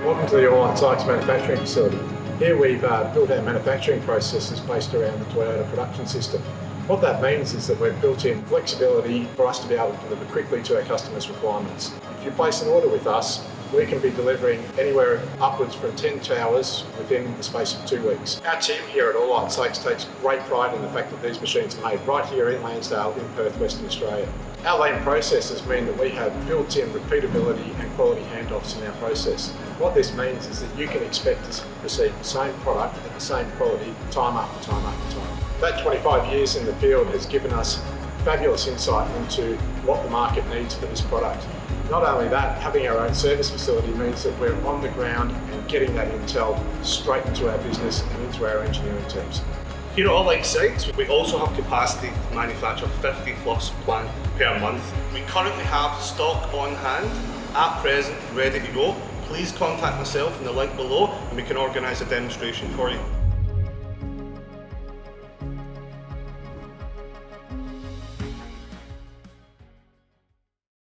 Welcome to the All Sykes manufacturing facility. Here we've built our manufacturing processes based around the Toyota production system. What that means is that we've built in flexibility for us to be able to deliver quickly to our customers' requirements. If you place an order with us, we can be delivering anywhere upwards from 10 towers within the space of 2 weeks. Our team here at All Sykes takes great pride in the fact that these machines are made right here in Lansdale in Perth, Western Australia. Our lean processes mean that we have built-in repeatability and quality handoffs in our process. What this means is that you can expect to receive the same product at the same quality time after time after time. That 25 years in the field has given us fabulous insight into what the market needs for this product. Not only that, having our own service facility means that we're on the ground and getting that intel straight into our business and into our engineering teams. Here at All Sykes, we also have capacity to manufacture 50 plus plant per month. We currently have stock on hand, at present, ready to go. Please contact myself in the link below and we can organise a demonstration for you.